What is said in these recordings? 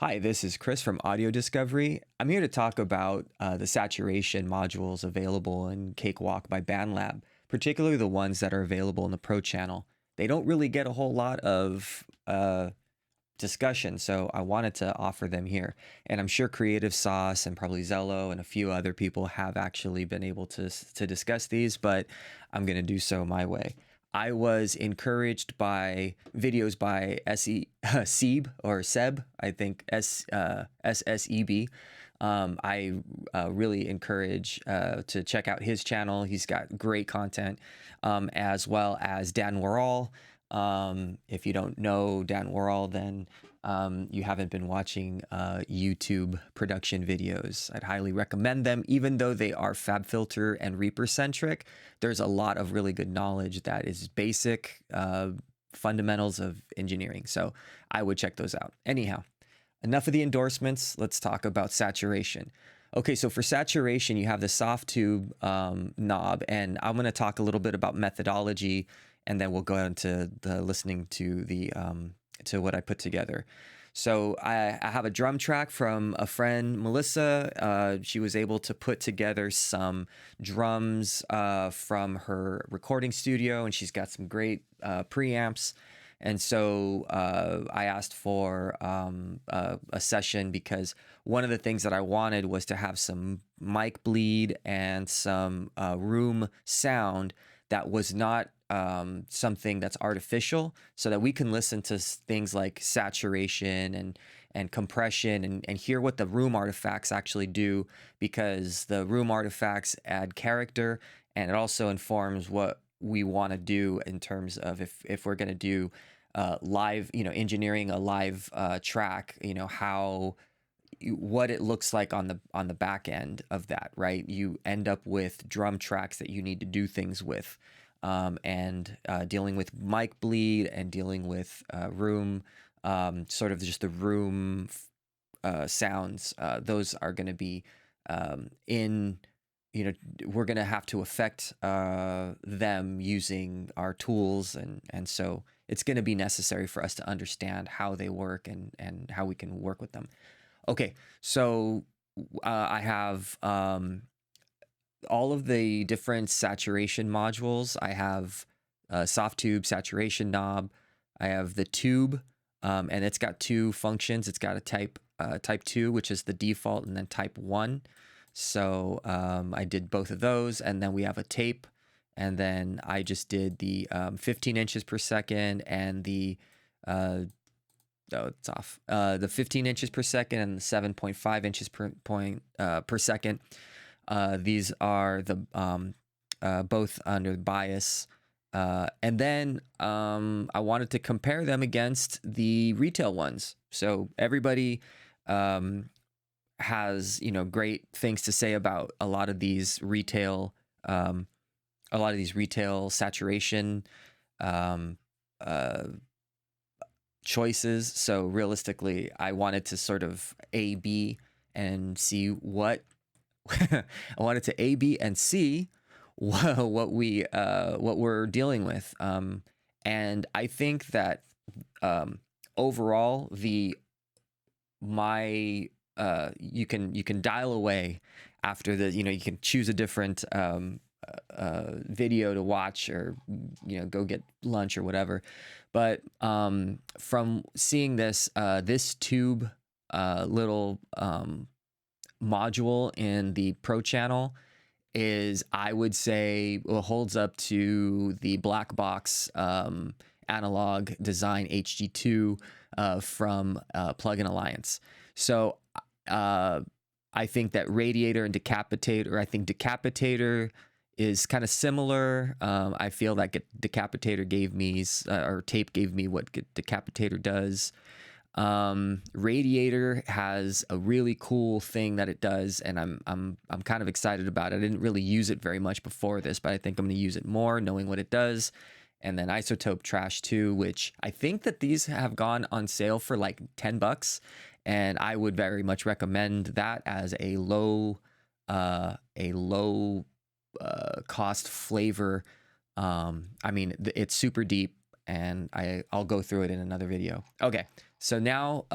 Hi, this is Chris from Audio Discovery. I'm here to talk about the saturation modules available in Cakewalk by Bandlab, particularly the ones that are available in the Pro channel. They don't really get a whole lot of discussion, so I wanted to offer them here. And I'm sure Creative Sauce and probably Zello and a few other people have actually been able to discuss these, but I'm going to do so my way. I was encouraged by videos by Seb or Seb, I think SSEB. I really encourage to check out his channel. He's got great content, as well as Dan Worrall. If you don't know Dan Worrall, then you haven't been watching YouTube production videos. I'd highly recommend them, even though they are FabFilter and Reaper centric. There's a lot of really good knowledge that is basic fundamentals of engineering. So I would check those out. Anyhow, enough of the endorsements. Let's talk about saturation. Okay, so for saturation, you have the soft tube knob, and I'm going to talk a little bit about methodology, and then we'll go into the listening to the to what I put together. So I have a drum track from a friend, Melissa. She was able to put together some drums from her recording studio, and she's got some great preamps. And so I asked for a session because one of the things that I wanted was to have some mic bleed and some room sound that was not something that's artificial, so that we can listen to things like saturation and compression and hear what the room artifacts actually do, because the room artifacts add character, and it also informs what we want to do in terms of if we're going to do live, engineering a live track, what it looks like on the back end of that, right? You end up with drum tracks that you need to do things with. And dealing with mic bleed and dealing with room, sort of just the room sounds. Those are going to be we're going to have to affect them using our tools, and so it's going to be necessary for us to understand how they work and how we can work with them. Okay, so I have all of the different saturation modules. I have a soft tube saturation knob. I have the tube, and it's got two functions. It's got a type 2, which is the default, and then type 1. So I did both of those, and then we have a tape, and then I just did the 15 inches per second and the it's off. The 15 inches per second and the 7.5 inches per second. These are the both under bias, and then I wanted to compare them against the retail ones. So everybody has great things to say about a lot of these retail saturation choices. So realistically, I wanted to sort of A/B and see what. I wanted to A, B, and C what we're dealing with, and I think that overall you can dial away after the you can choose a different video to watch, or go get lunch or whatever, but from seeing this tube little module in the Pro channel is, I would say, holds up to the black box analog design HG2 from Plugin Alliance. So I think that Radiator and Decapitator, I think Decapitator is kind of similar. I feel that Decapitator gave me, or tape gave me what Decapitator does. Radiator has a really cool thing that it does, and I'm kind of excited about it. I didn't really use it very much before this, but I think I'm going to use it more, knowing what it does. And then Isotope Trash 2, which I think that these have gone on sale for like $10, and I would very much recommend that as a low cost flavor. I mean, it's super deep. and I'll go through it in another video. Okay, so now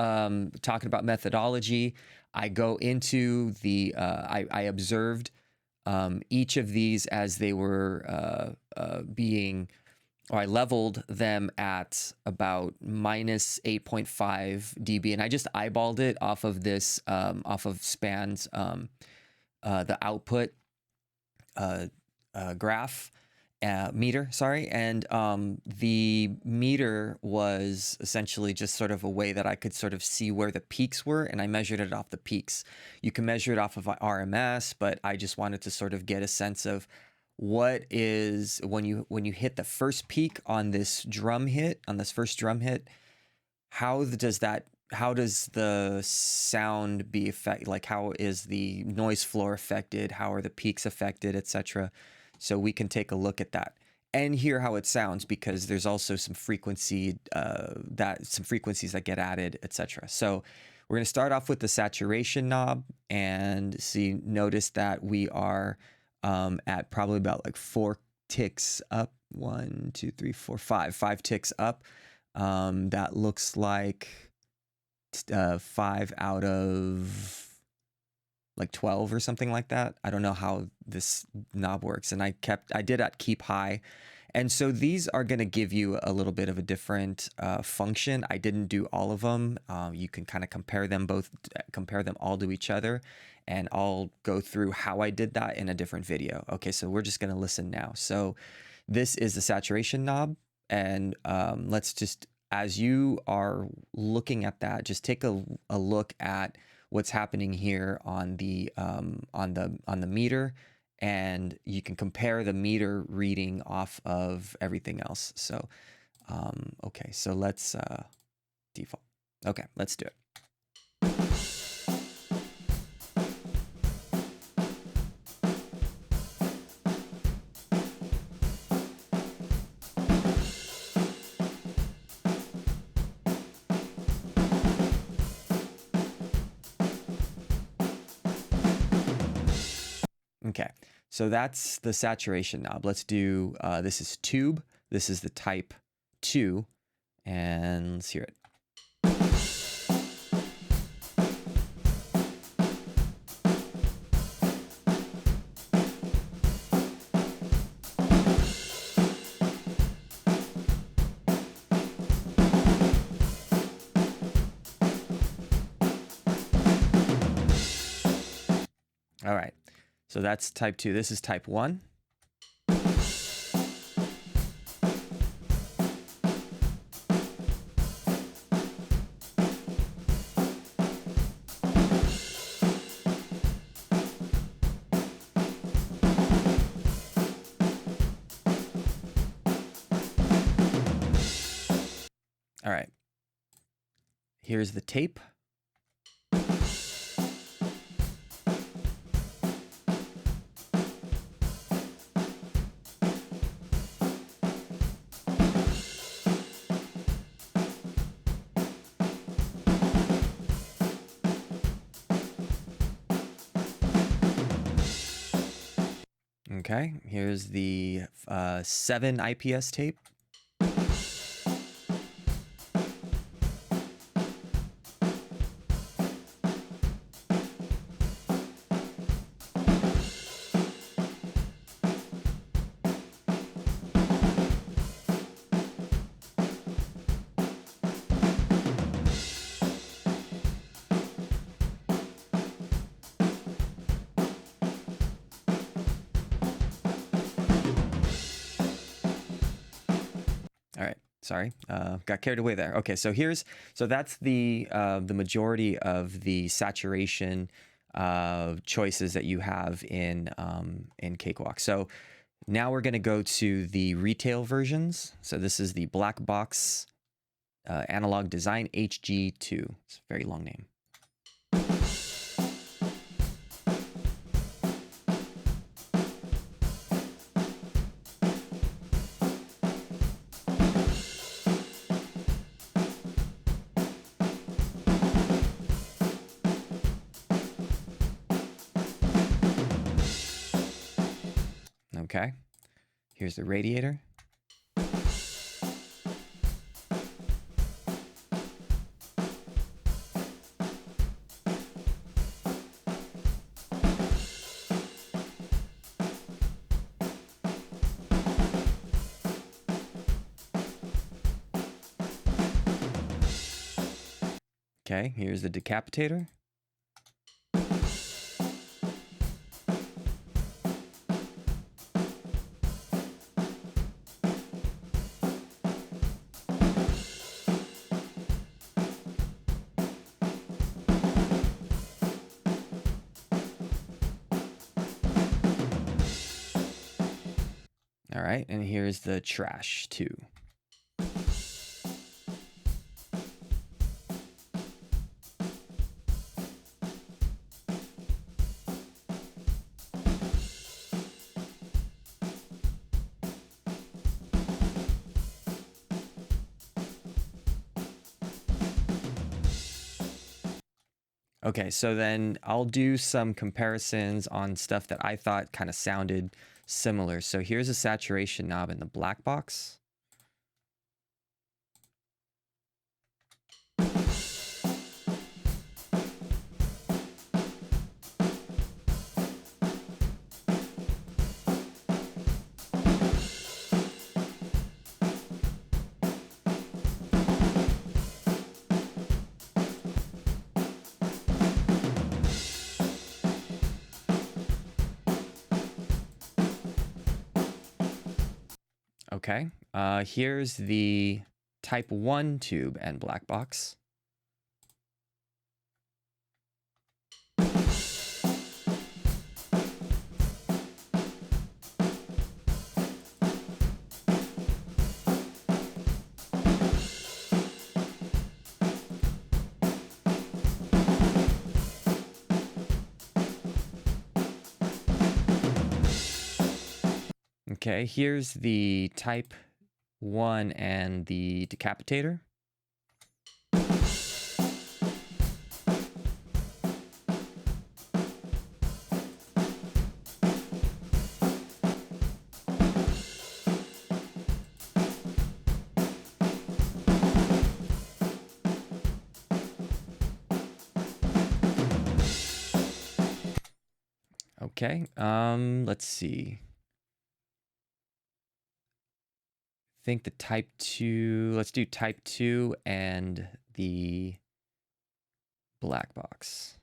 talking about methodology, I go into the, I observed each of these as they were being, or I leveled them at about minus 8.5 dB, and I just eyeballed it off of this, off of Span's, the output graph, meter, sorry. And the meter was essentially just sort of a way that I could sort of see where the peaks were, and I measured it off the peaks. You can measure it off of RMS, but I just wanted to sort of get a sense of what is, when you hit the first peak on this drum hit, on this first drum hit, how does the sound be affected? Like, how is the noise floor affected? How are the peaks affected, etc.? So we can take a look at that and hear how it sounds, because there's also some frequencies that get added, etc. So we're going to start off with the saturation knob and notice that we are at probably about like 4 ticks up. 1, 2, 3, 4, 5 ticks up. That looks like 5 out of like 12 or something like that. I don't know how this knob works, and I did at keep high. And so these are going to give you a little bit of a different function. I didn't do all of them. You can kind of compare them all to each other, and I'll go through how I did that in a different video. Okay, so we're just going to listen now. So this is the saturation knob, and let's just, as you are looking at that, just take a look at what's happening here on the meter, and you can compare the meter reading off of everything else. So okay, so let's default. Okay, let's do it. Okay, so that's the saturation knob. Let's do, this is tube, this is the type 2, and let's hear it. All right. So that's type 2. This is type 1. All right. Here's the tape. Okay, here's the 7 IPS tape. All right, sorry, got carried away there. Okay, so that's the majority of the saturation choices that you have in Cakewalk. So now we're going to go to the retail versions. So this is the black box analog design HG2. It's a very long name. Okay, here's the radiator. Okay, here's the decapitator. All right, and here's the trash too. Okay, so then I'll do some comparisons on stuff that I thought kind of sounded similar. So here's a saturation knob in the black box. Okay, here's the type 1 tube and black box. Okay, here's the type 1 and the decapitator. Okay, let's see. I think the type 2, let's do type 2 and the black box.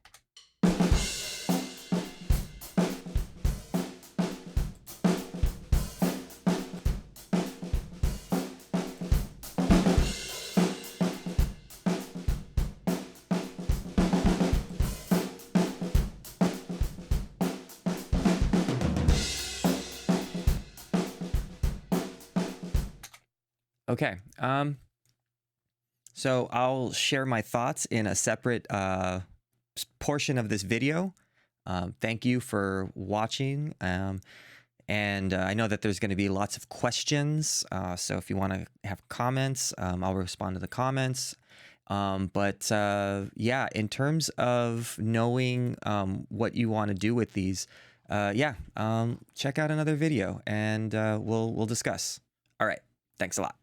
Okay, so I'll share my thoughts in a separate portion of this video. Thank you for watching. And I know that there's going to be lots of questions. So if you want to have comments, I'll respond to the comments. Yeah, in terms of knowing what you want to do with these, check out another video and we'll discuss. All right. Thanks a lot.